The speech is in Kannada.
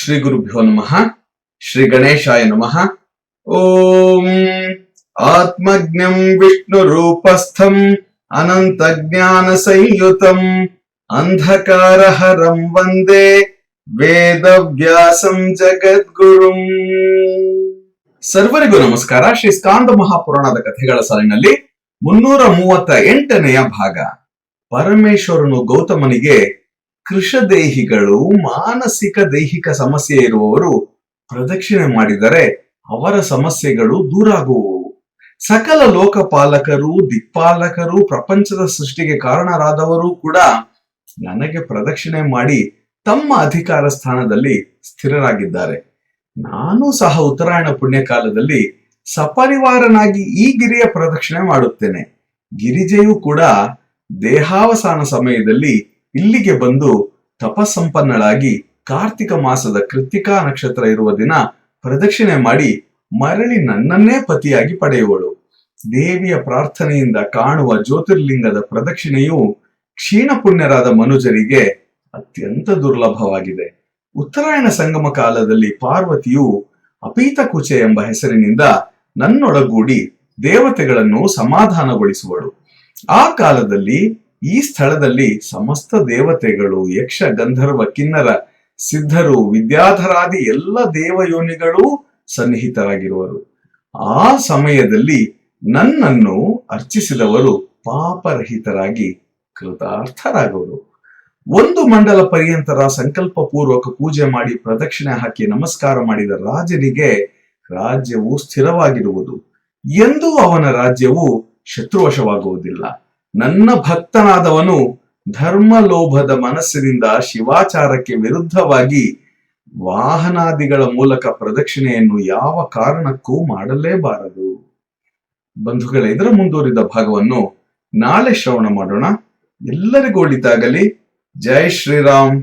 ಶ್ರೀ ಗುರುಭ್ಯೋ ನಮಃ. ಶ್ರೀ ಗಣೇಶಾಯ ನಮಃ. ಓಂ ಆತ್ಮಜ್ಞಂ ವಿಷ್ಣು ರೂಪಸ್ಥಂ ಅನಂತ ಜ್ಞಾನ ಸಂಯುತಂ ಅಂಧಕಾರಹರಂ ವಂದೇ ವೇದವ್ಯಾಸಂ ಜಗದ್ಗುರುಂ. ಸರ್ವರಿಗೂ ನಮಸ್ಕಾರ. ಶ್ರೀ ಸ್ಕಾಂದ ಮಹಾಪುರಾಣದ ಕಥೆಗಳ ಸಾಲಿನಲ್ಲಿ 338ನೆಯ ಭಾಗ. ಪರಮೇಶ್ವರನು ಗೌತಮನಿಗೆ ಕೃಶದೇಹಿಗಳು, ಮಾನಸಿಕ ದೈಹಿಕ ಸಮಸ್ಯೆ ಇರುವವರು ಪ್ರದಕ್ಷಿಣೆ ಮಾಡಿದರೆ ಅವರ ಸಮಸ್ಯೆಗಳು ದೂರಾಗುವವು. ಸಕಲ ಲೋಕಪಾಲಕರು, ದಿಕ್ಪಾಲಕರು, ಪ್ರಪಂಚದ ಸೃಷ್ಟಿಗೆ ಕಾರಣರಾದವರು ಕೂಡ ನನಗೆ ಪ್ರದಕ್ಷಿಣೆ ಮಾಡಿ ತಮ್ಮ ಅಧಿಕಾರ ಸ್ಥಾನದಲ್ಲಿ ಸ್ಥಿರರಾಗಿದ್ದಾರೆ. ನಾನು ಸಹ ಉತ್ತರಾಯಣ ಪುಣ್ಯಕಾಲದಲ್ಲಿ ಸಪರಿವಾರನಾಗಿ ಈ ಗಿರಿಯ ಪ್ರದಕ್ಷಿಣೆ ಮಾಡುತ್ತೇನೆ. ಗಿರಿಜೆಯು ಕೂಡ ದೇಹಾವಸಾನ ಸಮಯದಲ್ಲಿ ಇಲ್ಲಿಗೆ ಬಂದು ತಪಸ್ಸಂಪನ್ನಳಾಗಿ ಕಾರ್ತಿಕ ಮಾಸದ ಕೃತ್ತಿಕಾ ನಕ್ಷತ್ರ ಇರುವ ದಿನ ಪ್ರದಕ್ಷಿಣೆ ಮಾಡಿ ಮರಳಿ ನನ್ನನ್ನೇ ಪತಿಯಾಗಿ ಪಡೆಯುವಳು. ದೇವಿಯ ಪ್ರಾರ್ಥನೆಯಿಂದ ಕಾಣುವ ಜ್ಯೋತಿರ್ಲಿಂಗದ ಪ್ರದಕ್ಷಿಣೆಯು ಕ್ಷೀಣ ಪುಣ್ಯರಾದ ಮನುಜರಿಗೆ ಅತ್ಯಂತ ದುರ್ಲಭವಾಗಿದೆ. ಉತ್ತರಾಯಣ ಸಂಗಮ ಕಾಲದಲ್ಲಿ ಪಾರ್ವತಿಯು ಅಪೀತಕುಚೆ ಎಂಬ ಹೆಸರಿನಿಂದ ನನ್ನೊಳಗೂಡಿ ದೇವತೆಗಳನ್ನು ಸಮಾಧಾನಗೊಳಿಸುವಳು. ಆ ಕಾಲದಲ್ಲಿ ಈ ಸ್ಥಳದಲ್ಲಿ ಸಮಸ್ತ ದೇವತೆಗಳು, ಯಕ್ಷ, ಗಂಧರ್ವ, ಕಿನ್ನರ, ಸಿದ್ಧರು, ವಿದ್ಯಾಧರಾದಿ ಎಲ್ಲ ದೇವಯೋನಿಗಳೂ ಸನ್ನಿಹಿತರಾಗಿರುವರು. ಆ ಸಮಯದಲ್ಲಿ ನನ್ನನ್ನು ಅರ್ಚಿಸಿದವರು ಪಾಪರಹಿತರಾಗಿ ಕೃತಾರ್ಥರಾಗುವರು. 1 ಮಂಡಲ ಪರ್ಯಂತರ ಸಂಕಲ್ಪ ಪೂರ್ವಕ ಪೂಜೆ ಮಾಡಿ ಪ್ರದಕ್ಷಿಣೆ ಹಾಕಿ ನಮಸ್ಕಾರ ಮಾಡಿದ ರಾಜನಿಗೆ ರಾಜ್ಯವು ಸ್ಥಿರವಾಗಿರುವುದು. ಎಂದೂ ಅವನ ರಾಜ್ಯವು ಶತ್ರುವಶವಾಗುವುದಿಲ್ಲ. ನನ್ನ ಭಕ್ತನಾದವನು ಧರ್ಮಲೋಭದ ಮನಸ್ಸಿನಿಂದ ಶಿವಾಚಾರಕ್ಕೆ ವಿರುದ್ಧವಾಗಿ ವಾಹನಾದಿಗಳ ಮೂಲಕ ಪ್ರದಕ್ಷಿಣೆಯನ್ನು ಯಾವ ಕಾರಣಕ್ಕೂ ಮಾಡಲೇಬಾರದು. ಬಂಧುಗಳೇ, ಇದರ ಮುಂದುವರಿದ ಭಾಗವನ್ನು ನಾಳೆ ಶ್ರವಣ ಮಾಡೋಣ. ಎಲ್ಲರಿಗೂ ಒಳಿತಾಗಲಿ. ಜೈ ಶ್ರೀರಾಮ್.